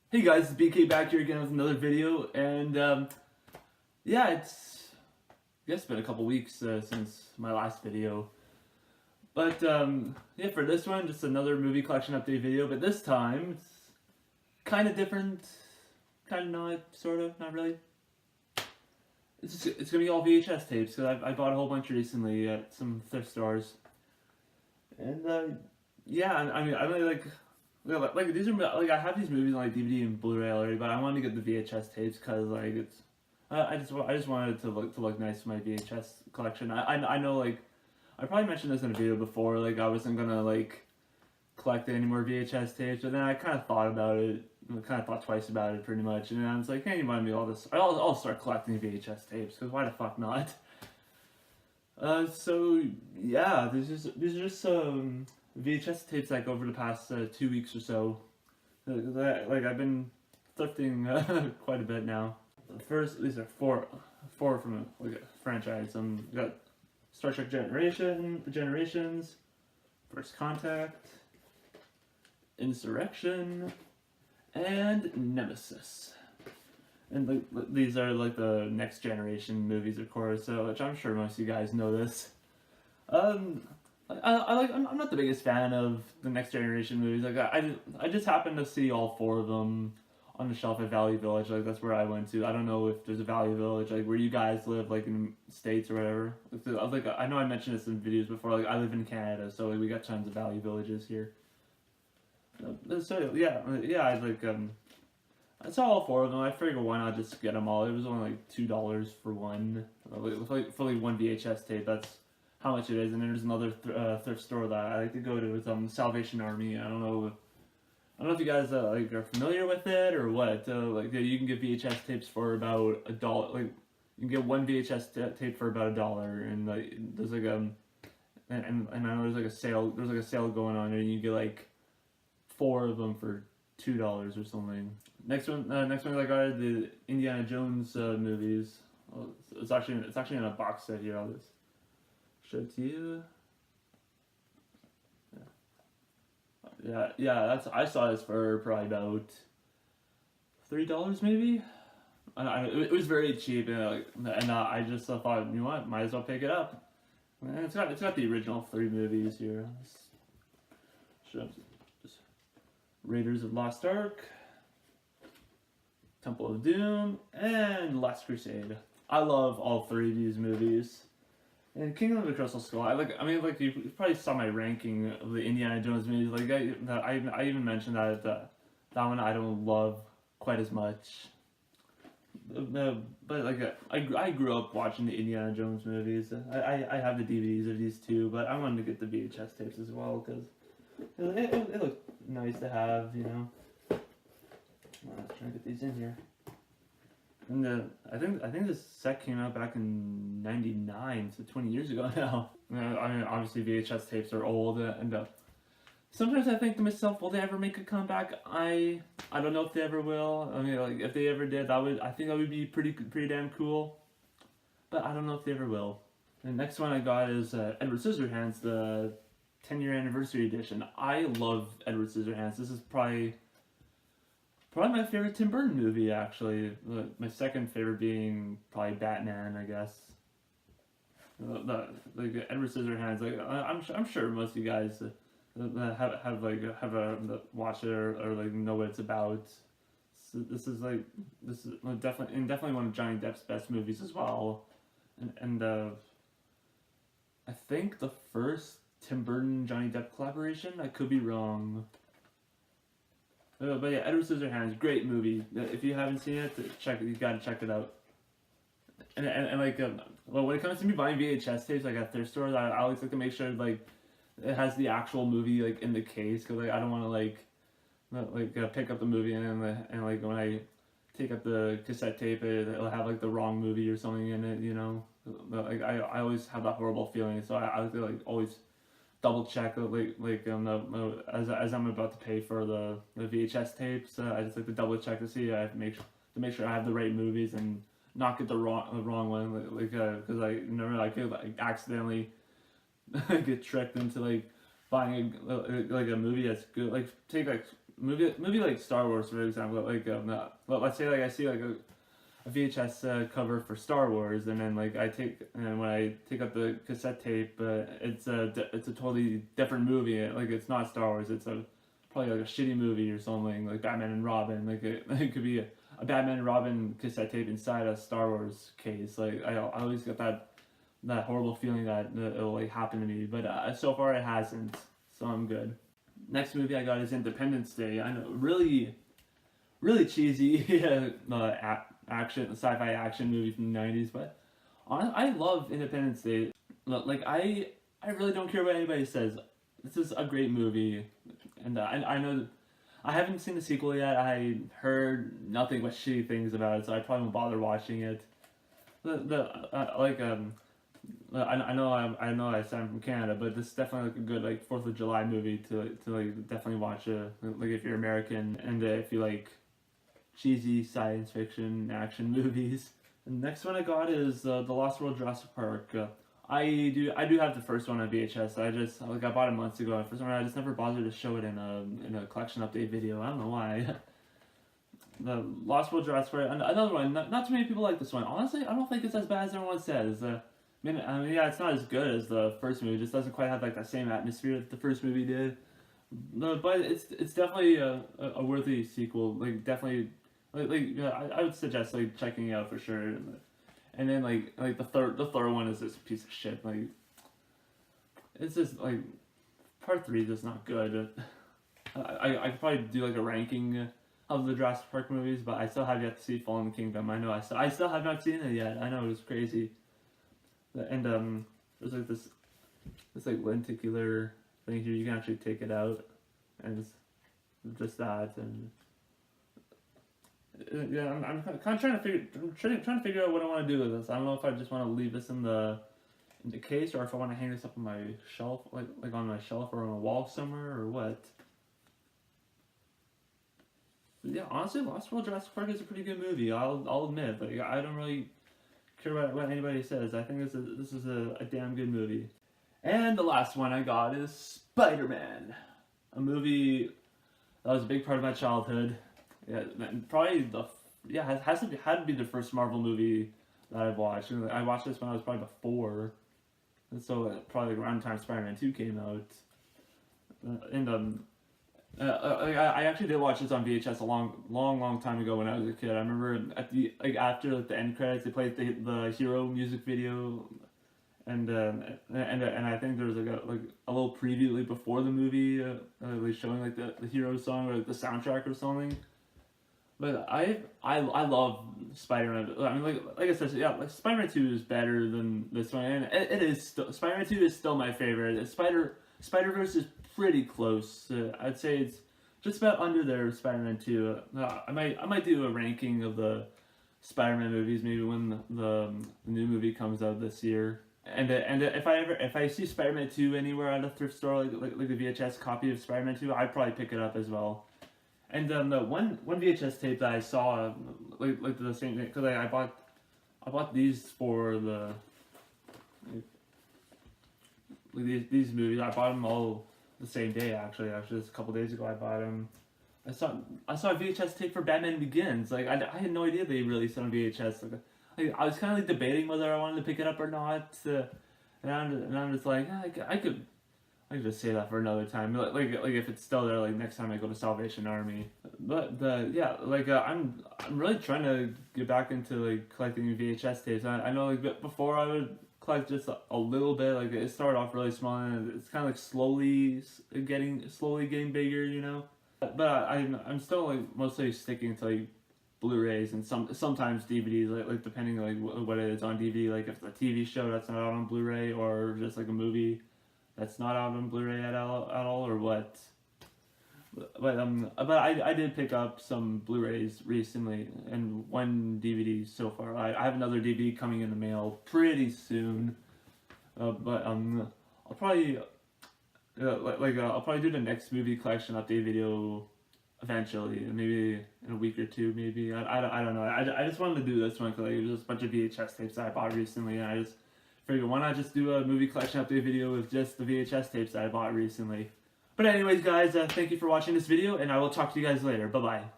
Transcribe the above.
Hey guys, it's BK back here again with another video, and yeah, I guess it's been a couple weeks since my last video, but yeah, for this one, just another movie collection update video, but this time it's kind of different, kind of not, sort of, not really. It's gonna be all VHS tapes because I bought a whole bunch recently at some thrift stores, and yeah, I really like. Yeah, like these are like I have these movies on like DVD and Blu-ray already, but I wanted to get the VHS tapes because like it's I just wanted it to look nice for my VHS collection. I know like I probably mentioned this in a video before, like I wasn't gonna like collect any more VHS tapes, but then I kind of thought about it, kind of thought twice about it pretty much, and then I was like, hey, you mind me all this? I'll start collecting VHS tapes because why the fuck not? So yeah, these are just VHS tapes like over the past 2 weeks or so. Like I've been thrifting quite a bit now. First, these are four from like a franchise. We got Star Trek Generations, First Contact, Insurrection, and Nemesis. And like these are like the next generation movies, of course. So, which I'm sure most of you guys know this. Um, I'm not the biggest fan of the next generation movies. Like I just happened to see all four of them on the shelf at Value Village. Like that's where I went to. I don't know if there's a Value Village like where you guys live, like in States or whatever. Like I know I mentioned this in videos before. Like I live in Canada, so like we got tons of Value Villages here. So yeah, I saw all four of them. I figured why not just get them all. It was only like $2 for one, for like one VHS tape. That's how much it is. And then there's another thrift store that I like to go to. It's Salvation Army. I don't know if you guys like are familiar with it or what. Like you can get VHS tapes for about $1. Like you can get one VHS tape for about $1, and like there's like and I know there's like a sale. There's like a sale going on, and you get like four of them for $2 or something. Next one I got are the Indiana Jones movies. Oh, it's actually in a box set here. I'll just show it to you. Yeah. I saw this for probably about $3 maybe. It was very cheap, and I just thought, you know what, might as well pick it up. And it's got the original three movies here. Show Raiders of Lost Ark, Temple of Doom, and Last Crusade. I love all three of these movies. And Kingdom of the Crystal Skull. You probably saw my ranking of the Indiana Jones movies. Like I even mentioned that that one I don't love quite as much. But like I grew up watching the Indiana Jones movies. I have the DVDs of these too, but I wanted to get the VHS tapes as well because it looked nice to have, you know. Let's try to get these in here. And I think this set came out back in '99, so 20 years ago now. I mean, obviously VHS tapes are old, and sometimes I think to myself, will they ever make a comeback? I don't know if they ever will. I mean, like if they ever did, I think that would be pretty damn cool. But I don't know if they ever will. The next one I got is Edward Scissorhands, the 10-year anniversary edition. I love Edward Scissorhands. This is probably my favorite Tim Burton movie, actually. My second favorite being probably Batman, I guess. Like Edward Scissorhands. Like I'm sure most of you guys have watched it or like know what it's about. So this is definitely one of Johnny Depp's best movies as well, and I think the first Tim Burton Johnny Depp collaboration. I could be wrong. But yeah, Edward Scissorhands, great movie. If you haven't seen it, you gotta check it out. And like, well, when it comes to me buying VHS tapes, like at thrift stores, I always like to make sure like it has the actual movie like in the case, cause like I don't want to pick up the movie and like when I take up the cassette tape, it'll have like the wrong movie or something in it, you know. Like I always have that horrible feeling, so I like to like always double check as I'm about to pay for the VHS tapes. I just like to double check to see I have to make sure I have the right movies and not get the wrong one, because I never I could like accidentally get tricked into like buying a movie that's good. Like take like movie like Star Wars, for example. Like let's say like I see like a VHS cover for Star Wars, and then when I take up the cassette tape, it's a totally different movie. Like it's not Star Wars. It's probably like a shitty movie or something, like Batman and Robin. Like it could be a Batman and Robin cassette tape inside a Star Wars case. Like I always get that horrible feeling that it'll like happen to me, but so far it hasn't, so I'm good. Next movie I got is Independence Day. I know, really cheesy action, sci-fi action movie from the 90s, but I love Independence Day. Like I really don't care what anybody says. This is a great movie, and I know that I haven't seen the sequel yet. I heard nothing but shitty things about it, so I probably won't bother watching it. I know I sound from Canada, but this is definitely like a good like 4th of July movie to like definitely watch. Like if you're American and if you like cheesy science fiction action movies. The next one I got is The Lost World Jurassic Park. I do have the first one on VHS. I bought it months ago. For some reason I just never bothered to show it in a collection update video. I don't know why. The Lost World Jurassic Park, another one. Not too many people like this one. Honestly, I don't think it's as bad as everyone says. I mean, yeah, it's not as good as the first movie. It just doesn't quite have like that same atmosphere that the first movie did. No, but it's definitely a worthy sequel. Like definitely, yeah, I would suggest like checking it out for sure. And then like the third one is this piece of shit. Like it's just like part 3 is just not good. I could probably do like a ranking of the Jurassic Park movies, but I still have yet to see Fallen Kingdom. I know I still have not seen it yet. I know it was crazy. And there's like this like lenticular thing here. You can actually take it out, and it's just that. And yeah, I'm kind of trying to figure out what I want to do with this. I don't know if I just want to leave this in the case, or if I want to hang this up on my shelf, like on my shelf or on a wall somewhere, or what. But yeah, honestly, Lost World Jurassic Park is a pretty good movie. I'll admit, like I don't really care what anybody says. I think this is a damn good movie. And the last one I got is Spider-Man, a movie that was a big part of my childhood. Yeah, probably had to be the first Marvel movie that I've watched. I watched this when I was probably about 4, and so probably around the time Spider-Man 2 came out. I actually did watch this on VHS a long time ago when I was a kid. I remember at the after the end credits they played the Hero music video, and I think there was like a little preview before the movie, like showing like the Hero song or like the soundtrack or something. But I love Spider-Man. I mean, like I said, yeah, like Spider-Man 2 is better than this one, and it is Spider-Man 2 is still my favorite. Spider-Verse is pretty close. I'd say it's just about under there with Spider-Man 2. I might do a ranking of the Spider-Man movies maybe when the new movie comes out this year. And if I see Spider-Man 2 anywhere at a thrift store, like the VHS copy of Spider-Man 2, I'd probably pick it up as well. And the one VHS tape that I saw, like the same thing, because I bought these for the these movies. I bought them all the same day actually just a couple days ago. I bought them. I saw a VHS tape for Batman Begins. Like I had no idea they released it on VHS. Like I was kind of like debating whether I wanted to pick it up or not. And I'm just like I could just say that for another time. Like if it's still there, like next time I go to Salvation Army. But I'm really trying to get back into like collecting VHS tapes. I know like before I would collect just a little bit. Like it started off really small and it's kind of like slowly getting bigger, you know. But I'm still like mostly sticking to like Blu-rays and sometimes DVDs, like depending like what it is on DVD. Like if it's a TV show that's not out on Blu-ray, or just like a movie that's not out on Blu-ray at all, or what. But I did pick up some Blu-rays recently and one DVD so far. I have another DVD coming in the mail pretty soon. But I'll probably I'll probably do the next movie collection update video eventually, maybe in a week or two, maybe. I don't know. I just wanted to do this one because like, there's just a bunch of VHS tapes that I bought recently, and I just figured why not just do a movie collection update video with just the VHS tapes that I bought recently. But anyways, guys, thank you for watching this video, and I will talk to you guys later. Bye-bye.